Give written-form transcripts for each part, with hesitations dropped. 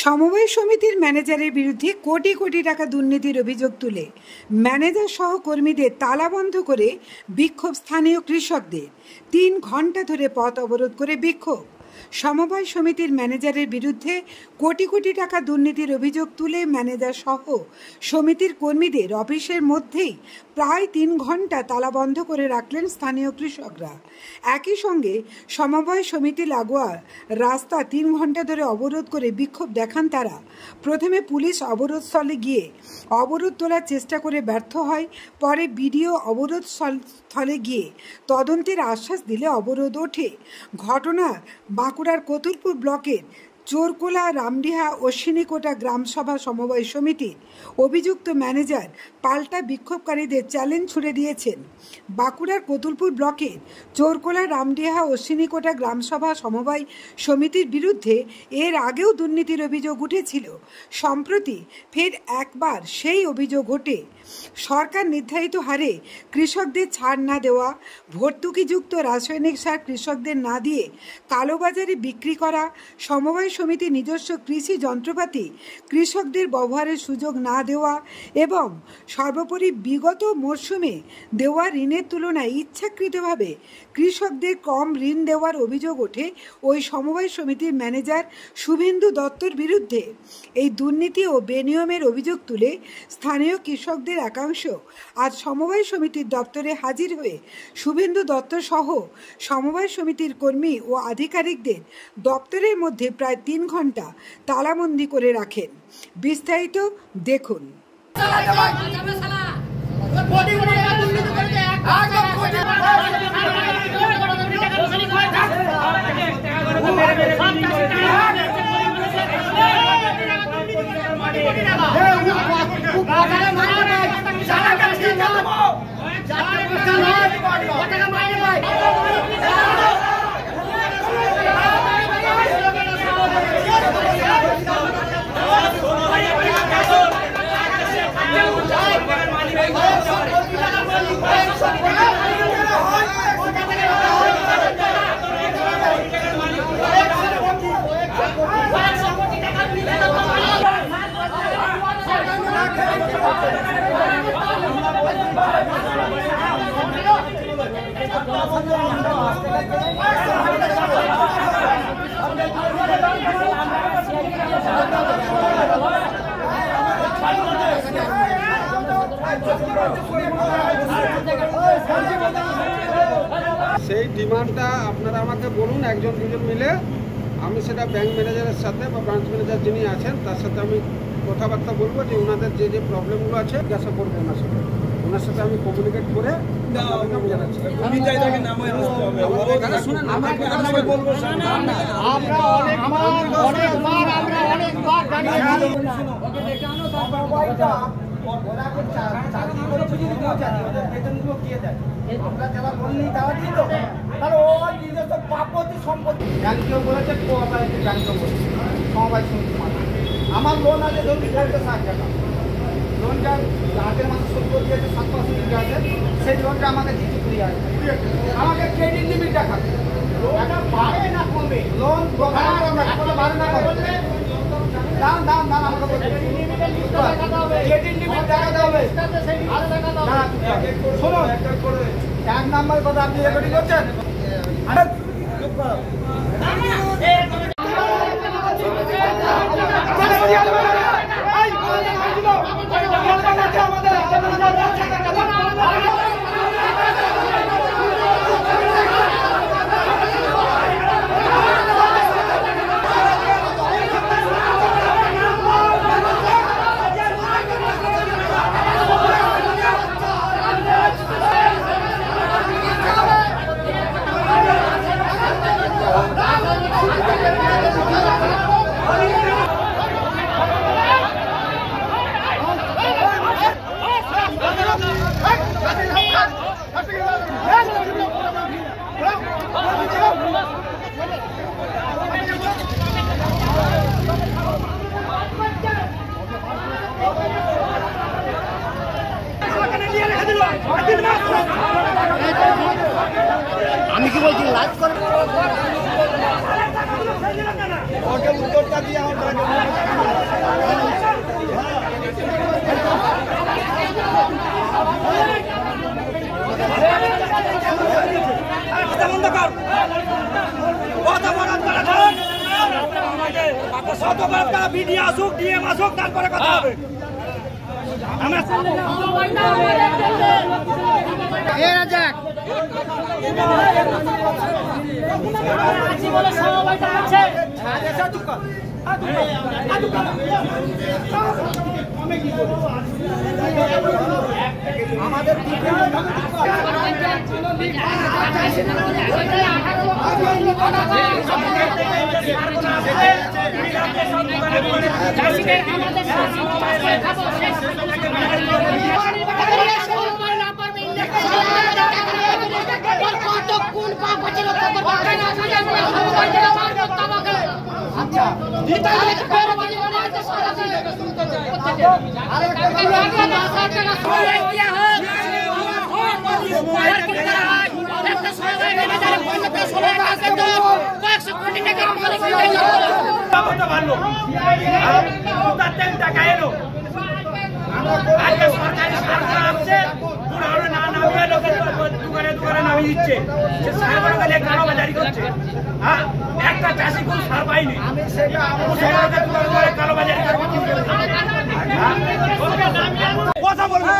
সমবায় সমিতির ম্যানেজারের বিরুদ্ধে কোটি কোটি টাকা দুর্নীতির অভিযোগ তুলে ম্যানেজার সহ কর্মীদের তালাবন্ধ করে বিক্ষোভ স্থানীয় কৃষকদের। ৩ ঘন্টা ধরে পথ অবরোধ করে বিক্ষোভ। সমবায় সমিতির ম্যানেজারের বিরুদ্ধে কোটি কোটি টাকা দুর্নীতির অভিযোগ তুলে ম্যানেজার সহ সমিতির কর্মীদের অফিসের মধ্যেই প্রায় ৩ ঘন্টা তালাবন্ধ করে রাখলেন স্থানীয় কৃষকরা। একই সঙ্গে সমবায় সমিতি লাগোয়া রাস্তা ৩ ঘন্টা ধরে অবরোধ করে বিক্ষোভ দেখান তারা। প্রথমে পুলিশ অবরোধস্থলে গিয়ে অবরোধ তোলার চেষ্টা করে ব্যর্থ হয়। পরে বিডিও অবরোধ স্থলে গিয়ে তদন্তের আশ্বাস দিলে অবরোধ ওঠে। ঘটনা বাঁকুড়ার কতুলপুর ব্লকের চোরকোলা রামডিহা অশ্বিনীকোটা গ্রামসভা সমবায় সমিতির অভিযুক্ত ম্যানেজার পাল্টা বিক্ষোভকারীদের চ্যালেঞ্জ ছুড়ে দিয়েছেন। বাঁকুড়ার কতুলপুর ব্লকের চোরকোলা রামডিহা অশ্বিনীকোটা গ্রামসভা সমবায় সমিতির বিরুদ্ধে এর আগেও দুর্নীতির অভিযোগ উঠেছিল। সম্প্রতি ফের একবার সেই অভিযোগ ওঠে। সরকার নির্ধারিত হারে কৃষকদের ছাড় না দেওয়া, ভর্তুকিযুক্ত রাসায়নিক সার কৃষকদের না দিয়ে কালোবাজারে বিক্রি করা, সমবায় সমিতি নিজস্ব কৃষি যন্ত্রপাতি কৃষকদের ব্যবহারের সুযোগ না দেওয়া এবং সর্বোপরি বিগত মরশুমে দেওয়া ঋণের তুলনায় ইচ্ছাকৃতভাবে কৃষকদের কম ঋণ দেওয়ার অভিযোগ ওঠে ওই সমবায় সমিতির ম্যানেজার শুভেন্দু দত্তর বিরুদ্ধে। এই দুর্নীতি ও বেনিয়মের অভিযোগ তুলে স্থানীয় কৃষকদের একাংশ আজ সমবায় সমিতির দপ্তরে হাজির হয়ে শুভেন্দু দত্ত সহ সমবায় সমিতির কর্মী ও আধিকারিকদের দপ্তরের মধ্যে প্রায় ৩ ঘন্টা তালাবন্দি করে রাখেন। বিস্তারিত দেখুন। সেই ডিমান্ডটা আপনারা আমাকে বলুন, একজন দুজন মিলে আমি সেটা ব্যাংক ম্যানেজারের সাথে বা ব্রাঞ্চ ম্যানেজার যিনি আছেন তার সাথে আমি কথাবার্তা বলবো যে ওনাদের যে যে প্রবলেমগুলো আছে জিজ্ঞাসা করবো ওনার সাথে আমি কমিউনিকেট করে জানাচ্ছি। আমার লোন আছে ধরুন 50,000 টাকা, লোনটা আগের মাসে শোধ করে দিয়েছে 7% আছে, সেই লোনটা আমাকে দিতে কুড়ি আছে, আমাকে ক্রেডিট লিমিট টাকা লোনটা বাড়ে না কমবে, লোন বাড়ে না কমবে, দাম দাম দাম আমাকে ক্রেডিট লিমিট দেখাতে হবে। শুনুন, 1 নাম্বার কথা আপনি রেকর্ডিং করছেন, আমি কি বলছি লাইভ করে উত্তরটা দিয়ে আমার কথা বন্ধ কর, কথা বলার করা থাক। শত বরফ করা বিডি আসুক, ডিএম আসুক, তারপরে কথা হবে। আমরা আমাদের টাকা এলো আজকে সরকারি সার আসছে, না নামিয়ে লোকের দোকানে দোকানে নামিয়ে দিচ্ছে, সে সার গেলে কালোবাজারি করছে। হ্যাঁ, একটা চাষি কোন সার পাইনি, কালোবাজারি কথা বলবো।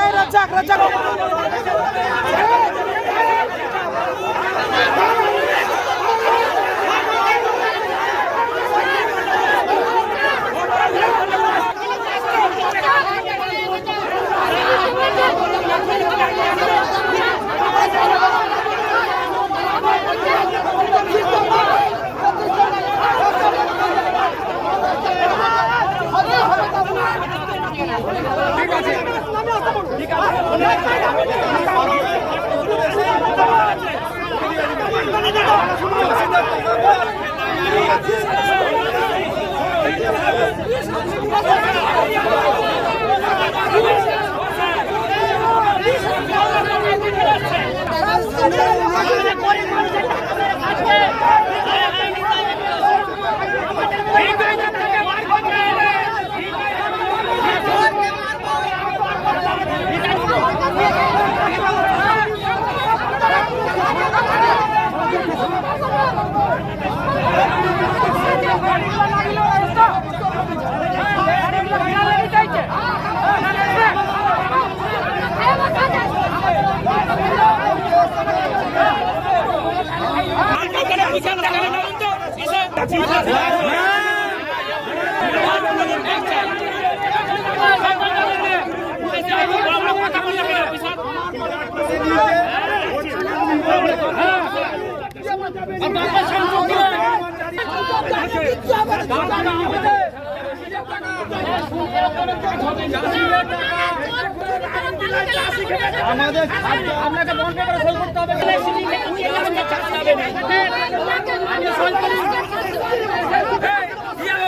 আমাদের আপনাকে বন্ধ করে সই করতে হবে।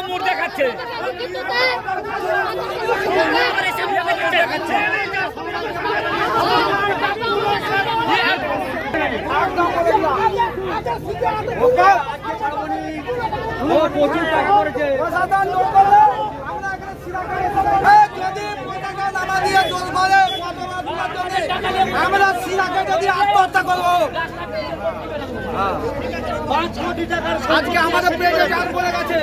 মোট দেখাচ্ছে প্রচুর টাকা করেছে। আমরা সিরাকে যদি আত্মহত্যা করবো, আজকে আমাদের পেটে গান পড়ে গেছে।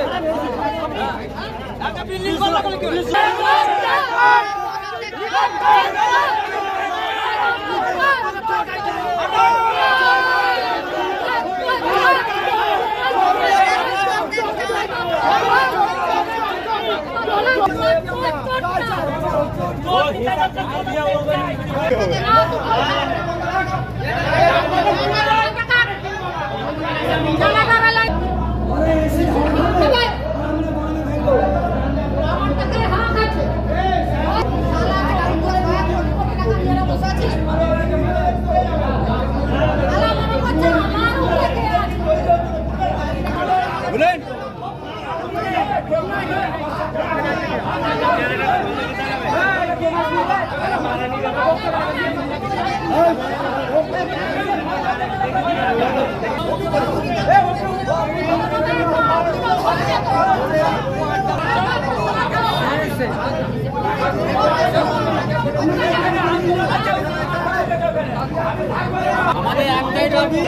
আমাদের একটাই দাবি,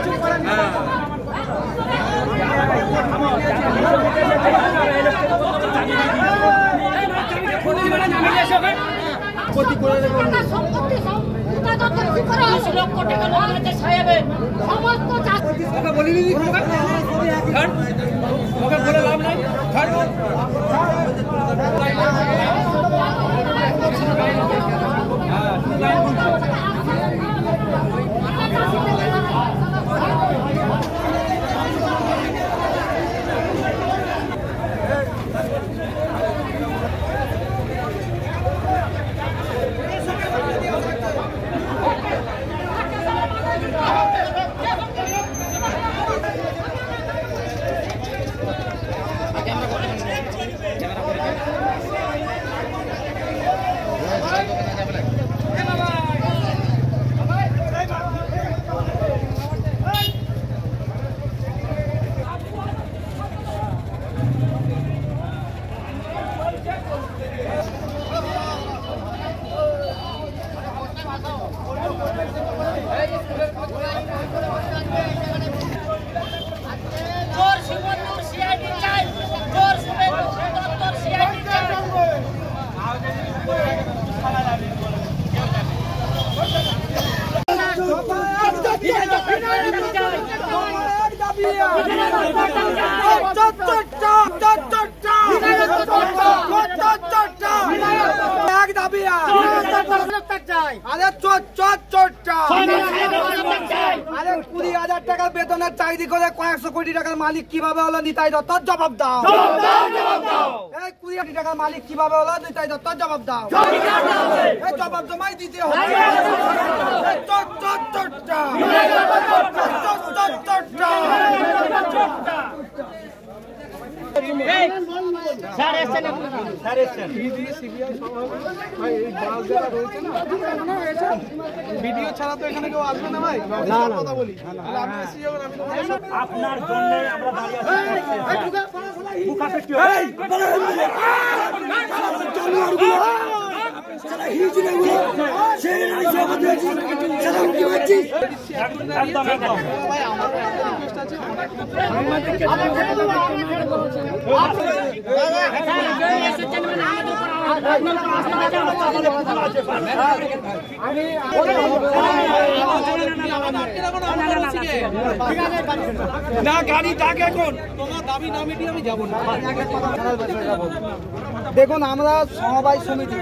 টাকার বেতনের চাকরি করে কয়েকশো কোটি টাকার মালিক কিভাবে হলো নিতাই দত্তর জবাব দাও। 20 কোটি টাকার মালিক কিভাবে হলো নিতাই দত্তর জবাব দাও। জবাব জমাই দিতে হবে। ভিডিও ছাড়া তো এখানে কেউ আসবে না ভাই। কথা বলি আপনার জন্য আমরা না গাড়ি ডাক এখন তোমার দাবি না মিটিয়ে আমি যাবো না। দেখুন আমরা সমবায় সমিতি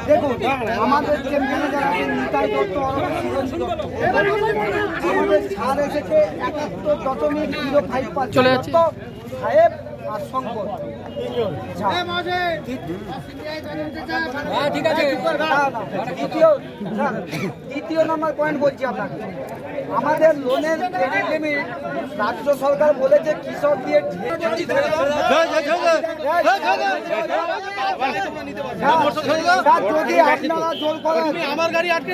দেখুন আমাদের যে ম্যানেজার আছেন নিতাই দত্ত আমাদের ছাড় এসেছে 71.05% চলে যাচ্ছে সাহেব আর শঙ্কর দ্বিতীয় নাম্বার পয়েন্ট বলছি আপনাকে আমাদের লোনের ক্রেডিট লিমিট রাজ্য সরকার বলেছে কৃষক দিয়ে যদি আপনারা জোর করেন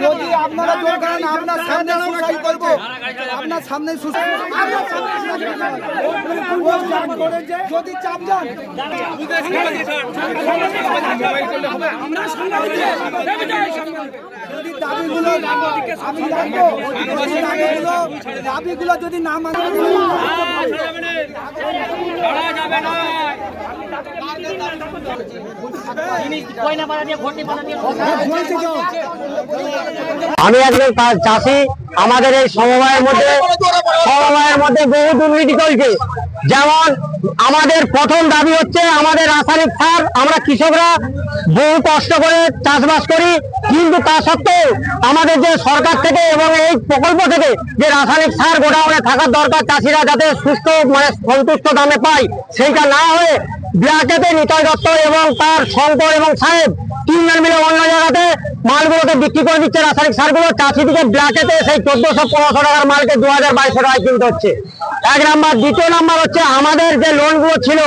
যদি আপনারা জোর করেন আপনার সামনে সুসাইড করবো আপনার সামনে যদি চাপ যান যদি দাবিগুলো আমি জানবো দাবিগুলো যদি না মানে আমি একজন চাষি আমাদের এই সমবায়ের মধ্যে বহু দুর্নীতি চলছে। যেমন আমাদের প্রথম দাবি হচ্ছে আমাদের রাসায়নিক সার আমরা কৃষকরা বহু কষ্ট করে চাষবাস করি, কিন্তু তা সত্ত্বেও আমাদের যে সরকার থেকে এবং এই প্রকল্প থেকে যে রাসায়নিক সার গোডাউনে থাকার দরকার চাষিরা যাতে সুস্থ সন্তুষ্ট দামে পায় সেইটা না হয়ে ব্ল্যাকেতে নিতাই দত্ত এবং তার শঙ্কর এবং সাহেব তিনজন মিলে অন্য জায়গাতে মালগুলোকে বিক্রি করে দিচ্ছে। রাসায়নিক সারগুলো চাষিদিকে ব্ল্যাকেতে সেই 1400-1500 টাকার মালকে 2200-2200 টাকায় কিনতে হচ্ছে। এক নাম্বার। দ্বিতীয় নাম্বার হচ্ছে আমাদের যে লোনগুলো ছিল,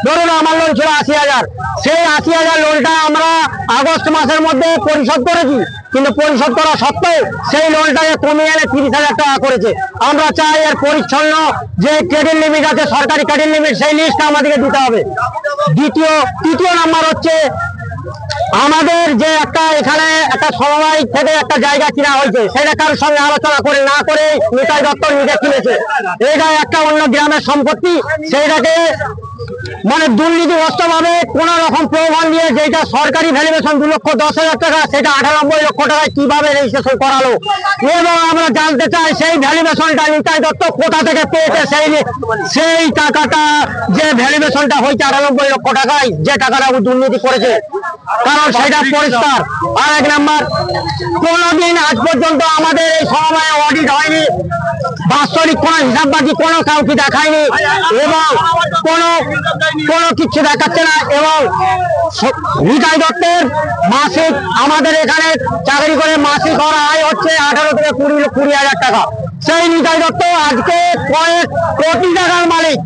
ধরুন আমার লোন ছিল 80,000, সেই 80,000 লোনটা আমরা আগস্ট মাসের মধ্যে পরিশোধ করেছি, কিন্তু পরিশোধ করা সত্ত্বেও সেই লোনটাকে কমিয়ে এনে 30,000 টাকা করেছে। আমরা চাই এর পরিচ্ছন্ন যে ক্রেডিট লিমিট আছে, সরকারি ক্রেডিট লিমিট, সেই লিস্টটা আমাদেরকে দিতে হবে। তৃতীয় নাম্বার হচ্ছে আমাদের যে একটা এখানে একটা সমবায় থেকে একটা জায়গা কিনা হয়েছে, সেটা কারোর সঙ্গে আলোচনা করে না করে নিতাই দত্ত নিজে কিনেছে। এটা একটা অন্য গ্রামের সম্পত্তি, সেইটাকে মানে দুর্নীতিগ্রস্ত ভাবে কোন রকম প্রমাণ দিয়ে যেটা সরকারি ভ্যালুয়েশন 2,10,000 টাকা, সেটা 98 লক্ষ টাকায় কিভাবে রেজিস্ট্রেশন করালো। এবং আমরা জানতে চাই সেই ভ্যালুয়েশনটা নিতাই দত্ত কোথা থেকে পেয়েছে, সেই টাকাটা যে ভ্যালুয়েশনটা হয়েছে 98 লক্ষ টাকায়, যে টাকাটা দুর্নীতি করেছে, কারণ সেটা পরিষ্কার। আর এক নাম্বার, কোনদিন আজ পর্যন্ত আমাদের এই সমবায়ে অডিট হয়নি, বাৎসরিক কোন হিসাব বাকি কোনো কাউকে দেখায়নি এবং কোনো কিছু দেখাচ্ছে না। এবং নিতাই দত্তের মাসিক আমাদের এখানে চাকরি করে মাসিক ওর আয় হচ্ছে 18 থেকে 20,000 টাকা। সেই নিতাই দত্ত আজকে কয়েক কোটি টাকার মালিক।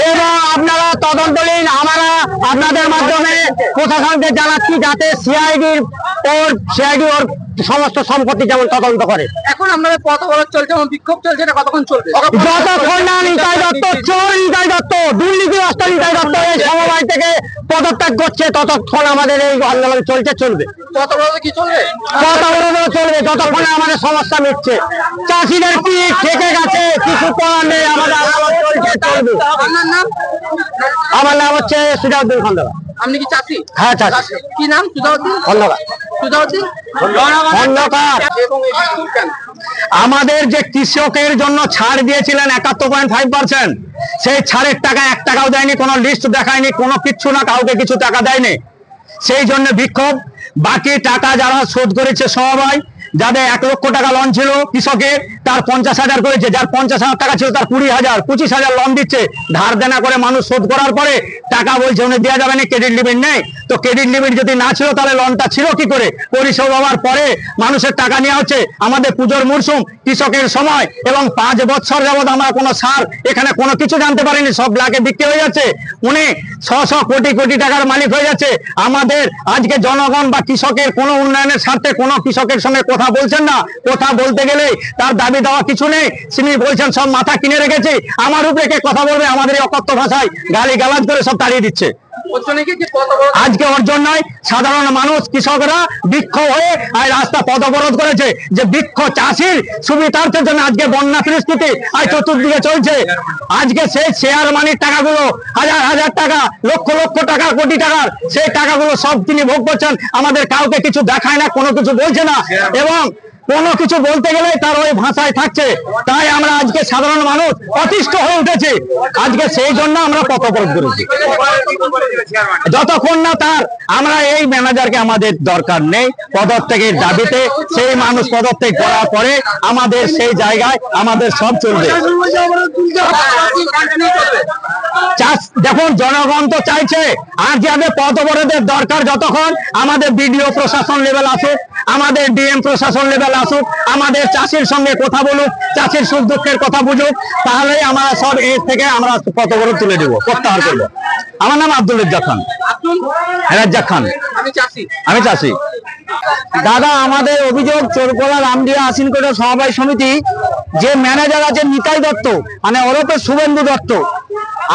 এবং আপনারা তদন্ত নিন, আমরা আপনাদের মাধ্যমে প্রশাসনকে জানাচ্ছি যাতে সিআইডি ওর সমস্ত সম্পত্তি যেমন তদন্ত করে। এখন আপনাদের পথ অবরোধ চলছে এবং বিক্ষোভ চলছে, এটা কতক্ষণ চলবে? যতক্ষণ না নিতাই দত্ত, চোর নিতাই দত্ত, দুর্নীতিগ্রস্ত নিতাই দত্ত এই সমবায় থেকে পদত্যাগ করছে, ততক্ষণ আমাদের এই আন্দোলন চলবে। পথ অবরোধ কি চলবে? পথ অবরোধ চলবে যতক্ষণ আমাদের সমস্যা মিটছে। চাষিদের কি ঠেকে গেছে, কিছু করার নেই, আমাদের আন্দোলন চলবে। আপনার নাম? আমার নাম হচ্ছে সুজাউদ্দিন খন্দকার। আপনি কি চাষি? হ্যাঁ, চাষি। কি নাম? সুজাউদ্দিন খন্দকার। আমাদের যে কৃষকের জন্য ছাড় দিয়েছিলেন 71.5%, সেই ছাড়ের টাকা 1 টাকাও দেয়নি, কোনো লিস্ট দেখায়নি, কোনো কিচ্ছু না, কাউকে কিছু টাকা দেয়নি। সেই জন্য বিক্ষোভ। বাকি টাকা যারা শোধ করেছে সবাই, যাদের 1 লক্ষ টাকা লোন ছিল কৃষকের, তার 50,000 করেছে, যার 50,000 টাকা ছিল তার 20,000 25,000 লোন দিচ্ছে। ধার দেনা করে মানুষ শোধ করার পরে টাকা বলছে উনি দেওয়া যাবে না, ক্রেডিট লিমিট নেই। তো ক্রেডিট লিমিট যদি না ছিল তাহলে লোনটা ছিল কি করে? পরিশোধ হওয়ার পরে মানুষের টাকা নেওয়া হচ্ছে। আমাদের পুজোর মরশুম, কৃষকের সময়, এবং 5 বছর যাবৎ আমরা কোনো সার এখানে কোনো কিছু জানতে পারিনি, সব ব্ল্যাকে বিক্রি হয়ে যাচ্ছে। উনি 600 কোটি টাকার মালিক হয়ে যাচ্ছে। আমাদের আজকে জনগণ বা কৃষকের কোনো উন্নয়নের স্বার্থে কোনো কৃষকের সঙ্গে কথা বলছেন না। কথা বলতে গেলে তার দাবি দেওয়া কিছু নেই, তিনি বলছেন সব মাথা কিনে রেখেছে, আমার উপরে কে কথা বলবে, আমাদের এই অকথ্য ভাষায় গালি গালাজ করে সব তাড়িয়ে দিচ্ছে। আজকে ওর জন্যই সাধারণ মানুষ, কৃষকরা বিক্ষোভ হয়ে রাস্তা পথ অবরোধ করেছে, যে বৃক্ষ চাষির সুবিধার্থের জন্য আজকে বন্যা পরিস্থিতি আর চতুর্দিকে চলছে। আজকে সেই শেয়ার মানির টাকাগুলো, হাজার টাকা, লক্ষ টাকা, কোটি টাকার সেই টাকাগুলো সব তিনি ভোগ করছেন। আমাদের কাউকে কিছু দেখায় না, কোনো কিছু বলছে না, এবং কোনো কিছু বলতে গেলে তার ওই ভাষায় থাকছে। তাই আমরা আজকে সাধারণ মানুষ অতিষ্ঠ হয়ে উঠেছি। আজকে সেই জন্য আমরা পথ অবরোধ করেছি। যতক্ষণ না তার, আমরা এই ম্যানেজারকে আমাদের দরকার নেই, পদত্যাগের দাবিতে সেই মানুষ পদত্যাগ করার পরে আমাদের সেই জায়গায় আমাদের সব চলবে। দেখুন, জনগণ তো চাইছে, আর যে আমাদের পথ অবরোধের দরকার, যতক্ষণ আমাদের বিডিও প্রশাসন লেভেল আসুক, আমাদের ডিএম প্রশাসন লেভেল আসুক, আমাদের চাষির সঙ্গে কথা বলুক, চাষির সুখ দুঃখের কথা বুঝুক, তাহলেই আমরা সব এর থেকে আমরা পথ অবরোধ তুলে দেবো, প্রত্যাহার করবো। আমার নাম আব্দুল রাজ্জাক খান। রাজ্জাক খান। আমি চাষি। দাদা, আমাদের অভিযোগ, চোরকোলা রামদিয়া আসিনকোটা সমবায় সমিতি যে ম্যানেজার আছে নিতাই দত্ত, মানে ওরফে শুভেন্দু দত্ত,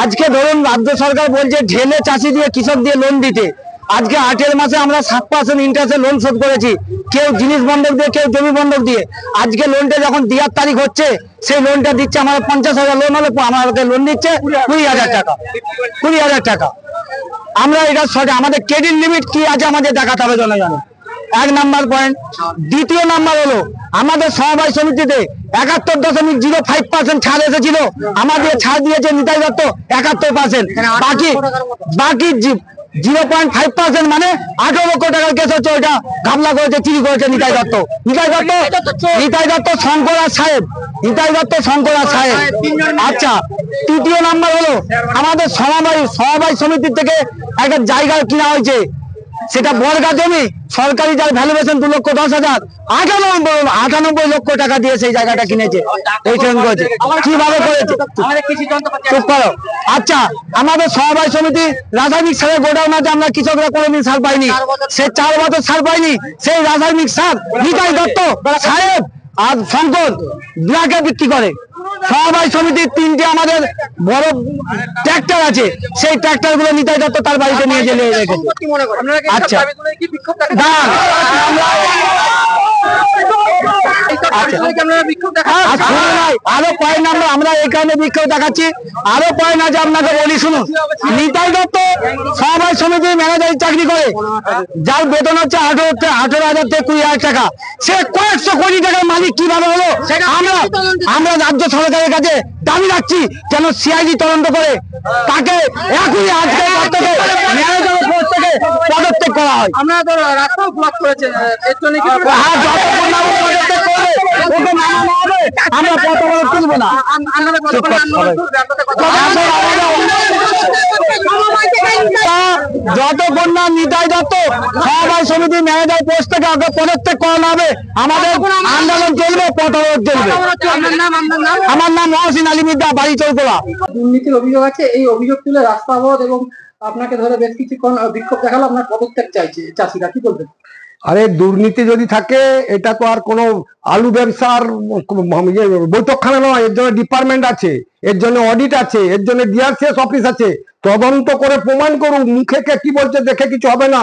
আজকে ধরুন রাজ্য সরকার বলছে ঢেলে চাষি দিয়ে, কৃষক দিয়ে লোন দিতে। আজকে 8 মাসে আমরা 7% ইন্টারেস্টে লোন শোধ করেছি, কেউ জিনিস বন্ধক দিয়ে, কেউ জমি বন্ধক দিয়ে। আজকে লোনটা যখন দেওয়ার তারিখ হচ্ছে, সেই লোনটা দিচ্ছে আমাদের 50,000 লোন হলে আমাদেরকে লোন দিচ্ছে 20,000 টাকা। 20,000 টাকা। আমরা এটা সঠিক, আমাদের ক্রেডিট লিমিট কি আছে আমাদের দেখাতে হবে জনগণ। 1 নাম্বার পয়েন্ট। দ্বিতীয় নাম্বার হলো, আমাদের সমবায় সমিতিতে 71.05% ছাড় এসেছিল, আমাদের ছাড় দিয়েছে নিতাই দত্ত 71%। বাকি 0.5% মানে 18 লক্ষ টাকার কেস হচ্ছে, ওইটা ঘাবলা করেছে, চুরি করেছে নিতাই দত্ত। নিতাই দত্ত শঙ্করাজ সাহেব, নিতাই দত্ত শঙ্করাজ সাহেব। আচ্ছা, তৃতীয় নাম্বার হলো, আমাদের সমবায় সমিতির থেকে একটা জায়গা কিনা হয়েছে, সেটা বর্গা জমি, সরকারি যার ভ্যালুয়েশন 2,10,000, 98 লক্ষ টাকা দিয়ে সেই জায়গাটা কিনেছে। কিভাবে করেছে? চুপ করো। আচ্ছা, আমাদের সমবায় সমিতি রাসায়নিক সারের গোডাউন আছে, আমরা কৃষকরা কোনোদিন সার পাইনি, সে 4 বছর সার পাইনি। সেই রাসায়নিক সার নিতাই দত্ত সাহেব আর শঙ্কর ব্ল্যাকে বিক্রি করে। সমবায় সমিতির 3টে আমাদের বড় ট্রাক্টর আছে, সেই ট্রাক্টর গুলো নিতাই দত্ত তার বাড়িতে নিয়ে চলে রেখেছে। আচ্ছা আরো পয়েন্ট আমরা এই কারণে বিক্ষোভ দেখাচ্ছি, আরো পয়েন্ট আছে আপনাকে বলি শুনুন। নিতাই দত্ত সমবায় সমিতির ম্যানেজারের চাকরি করে, যার বেতন হচ্ছে 18,000 থেকে 20,000 টাকা, সে কয়েকশো কোটি টাকার মালিক কিভাবে হলো? আমরা রাজ্য সরকারের কাছে দাবি রাখছি যেন সিআইডি তদন্ত করে তাকে এখনই আজকে ম্যানেজারের পোস্ট থেকে পদত্যাগ করা হয়। আমরা তো রাস্তাও ব্লক করেছে, এর জন্য কি আমরা প্রথমে তুলবো না, যতক্ষণ না নিতাই দত্ত সমবায় সমিতির ম্যানেজার পোস্ট থেকে আগে পদত্যাগ করানো হবে আমাদের আন্দোলন চলবে, পথ অবরোধ চলবে। আমার নাম মহসিন আলী মির্জা, বাড়ি চৌকোলা। দুর্নীতির অভিযোগ আছে, এই অভিযোগ তুলে রাস্তা অবরোধ এবং আপনাকে ধরে বেশ কিছুক্ষণ বিক্ষোভ দেখালো, আপনার পদত্যাগ চাইছে চাষিরা, কি বলবেন? আরে দুর্নীতি যদি থাকে, এটা তো আর কোনো আলু ব্যবসার বৈঠকখানা নয়, এর জন্য ডিপার্টমেন্ট আছে, এর জন্য অডিট আছে, এর জন্য ডিআরসিএস অফিস আছে, তদন্ত করে প্রমাণ করুক। মুখে কে কি বলছে দেখে কিছু হবে না।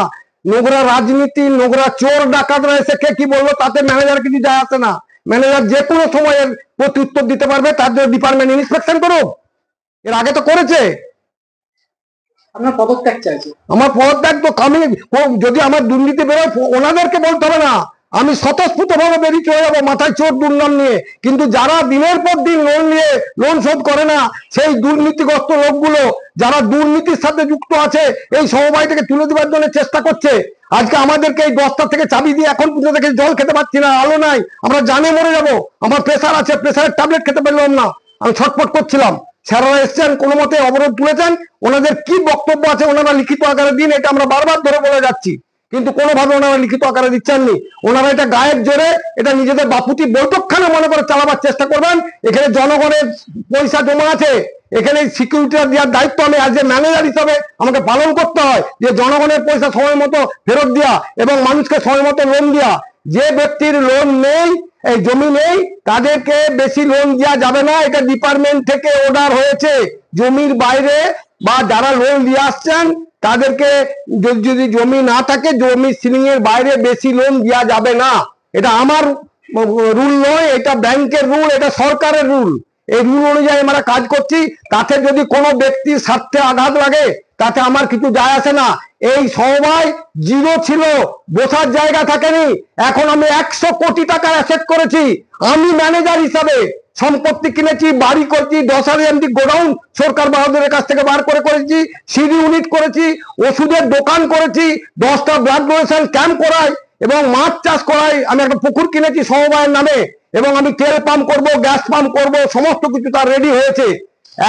নোংরা রাজনীতি, নোংরা চোর ডাকাতরা এসে কে কি বললো তাতে ম্যানেজার কিছু যায় আসে না। ম্যানেজার যে কোনো সময় এর প্রতি উত্তর দিতে পারবে, তার জন্য ডিপার্টমেন্ট ইন্সপেকশন করুক। এর আগে তো করেছে। আপনার পদত্যাগ চাইছে? আমার পদত্যাগ তো আমি যদি আমার দুর্নীতি বেরোয় ওনাদেরকে বলতে হবে না, আমি স্বতঃস্ফূর্ত ভাবে বেরিয়ে চলে যাবো মাথায় চোর দুর্নাম নিয়ে। কিন্তু যারা দিনের পর দিন লোন নিয়ে লোন শোধ করে না, সেই দুর্নীতিগ্রস্ত লোকগুলো যারা দুর্নীতির সাথে যুক্ত আছে, এই সমবায় থেকে তুলে দেওয়ার জন্য চেষ্টা করছে। আজকে আমাদেরকে এই 10টা থেকে চাবি দিয়ে এখন পুজো থেকে জল খেতে পারছি না, আলো নাই, আমরা জানে মরে যাবো। আমার প্রেসার আছে, প্রেসারের ট্যাবলেট খেতে পারলাম না, আমি ছটফট করছিলাম। স্যাররা এসছেন, কোনো মতে অবরোধ তুলেছেন, ওনাদের কি বক্তব্য আছে ওনারা লিখিত আকারে দিন, এটা আমরা বারবার ধরে বলে যাচ্ছি, কিন্তু কোনোভাবে ওনারা লিখিত আকারে দিচ্ছেননি। ওনারা এটা গায়ের জোরে, এটা নিজেদের বাপুতি বৈঠকখানা মনে করে চালাবার চেষ্টা করবেন। এখানে জনগণের পয়সা জমা আছে, এখানে সিকিউরিটি দেওয়ার দায়িত্ব আমি আজ ম্যানেজার হিসাবে আমাকে পালন করতে হয়, যে জনগণের পয়সা সময় মতো ফেরত দেওয়া এবং মানুষকে সময় মতো লোন দেওয়া। যে ব্যক্তির লোন নেই, এই জমি নেই, তাদেরকে বেশি লোন দেওয়া যাবে না, এটা ডিপার্টমেন্ট থেকে অর্ডার হয়েছে। জমির বাইরে বা যারা লোন দিয়ে আসছেন তাদেরকে যদি জমি না থাকে, জমি সিলিং এর বাইরে বেশি লোন দেওয়া যাবে না। এটা আমার রুল নয়, এটা ব্যাংকের রুল, এটা সরকারের রুল। এই রুল অনুযায়ী আমরা কাজ করছি। তাতে যদি কোনো ব্যক্তির স্বার্থে আঘাত লাগে তাতে আমার কিছু যায় আসে না। এই সমবায় জিরো ছিল, বসার জায়গা থাকেনি। এখন আমি 100 কোটি টাকা অ্যাসেট করেছি। আমি ম্যানেজার হিসাবে সম্পত্তি কিনেছি, বাড়ি করেছি, 10,000 এমটি গোডাউন সরকার বাহাদুরের কাছ থেকে বার করে করেছি, সিডি ইউনিট করেছি, ওষুধের দোকান করেছি, 10টা ব্লাড ডোনেশন ক্যাম্প করাই এবং মাছ চাষ করাই। আমি একটা পুকুর কিনেছি সমবায়ের নামে এবং আমি তেল পাম্প করব, গ্যাস পাম্প করব, সমস্ত কিছু তার রেডি হয়েছে।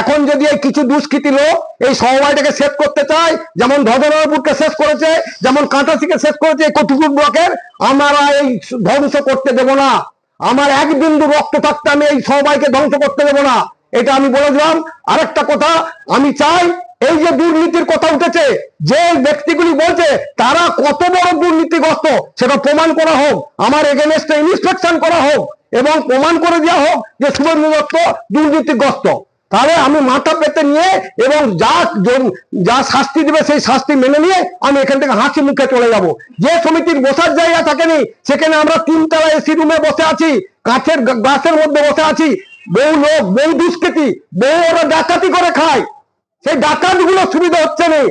এখন যদি এই কিছু দুষ্কৃতী লোক এই সমবায়টাকে শেষ করতে চায়, যেমন ধর্মনগরপুরকে শেষ করেছে, যেমন কাঁটাসিকে শেষ করেছে, কটুকুর ব্লকের, আমরা এই ধ্বংস করতে দেব না। আমার এক বিন্দু রক্ত থাকতে আমি এই সমবায়কে ধ্বংস করতে দেব না, এটা আমি বলে দিলাম। আরেকটা কথা আমি চাই, এই যে দুর্নীতির কথা উঠেছে, যে ব্যক্তিগুলি বলছে তারা কত বড় দুর্নীতিগ্রস্ত সেটা প্রমাণ করা হোক, আমার এগেনস্টে ইন্সপেকশন করা হোক এবং প্রমাণ করে দেওয়া হোক যে শুভেন্দু দত্ত দুর্নীতিগ্রস্ত। তাহলে আমি মাথা পেতে নিয়ে এবং যা শাস্তি দেবে সেই শাস্তি মেনে নিয়ে আমি এখান থেকে হাসি মুখে চলে যাব। যে সমিতির বসার জায়গা থাকেনি, সেখানে আমরা 3তলা এসি রুমে বসে আছি, কাঁচের গ্লাসের মধ্যে বসে আছি। বহু লোক, বহু দুষ্কৃতী, বহু ওরা ডাকাতি করে খায়, সেই ডাকাতগুলো সুবিধা হচ্ছে না।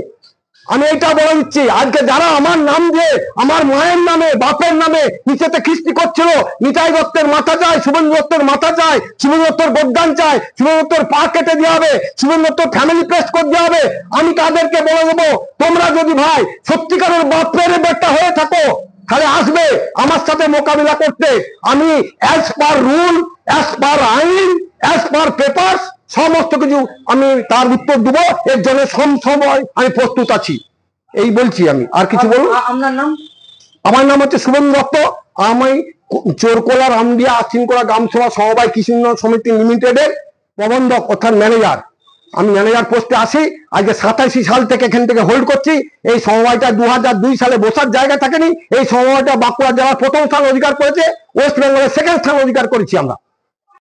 আমি এইটা বলে দিচ্ছি, আজকে যারা আমার নাম দিয়ে, আমার মায়ের নামে, বাপের নামে নিচেতে খিস্তি করছিল, নিতাই দত্তের মাথা চাই, শুভেন্দু দত্তের মাথা চাই, শুভেন্দু দত্তের বদদান চাই, শুভেন্দু দত্তের পা কেটে দেওয়া হবে, শুভেন্দু দত্তের ফ্যামিলি পেস্ট করে দেওয়া হবে। আমি তাদেরকে বলে দেবো, তোমরা যদি ভাই সত্যিকারের বাপের বেটা হয়ে থাকো, তাহলে আসবে আমার সাথে মোকাবিলা করতে। আমি as per rule, as per আইন, অ্যাজ পার পেপার সমস্ত কিছু আমি তার উত্তর দেবো। এর জন্য সময় আমি প্রস্তুত আছি, এই বলছি। আমি আর কিছু বলবো? আপনার নাম? আমার নাম হচ্ছে শুভেন্দু দত্ত। আমি চোরকোলা রামদিয়া আশ্বিনকোলা গ্রামসভা সমবায় কৃষি উন্নয়ন সমিতি লিমিটেডের প্রবন্ধক অর্থাৎ ম্যানেজার। আমি ম্যানেজার পোস্টে আসি, আজকে 87 সাল থেকে এখান থেকে হোল্ড করছি। এই সমবায়টা 2002 সালে বসার জায়গা থাকেনি। এই সমবায়টা বাঁকুড়া জেলার 1ম স্থান অধিকার করেছে, ওয়েস্ট বেঙ্গলের 2nd স্থান অধিকার করেছি আমরা।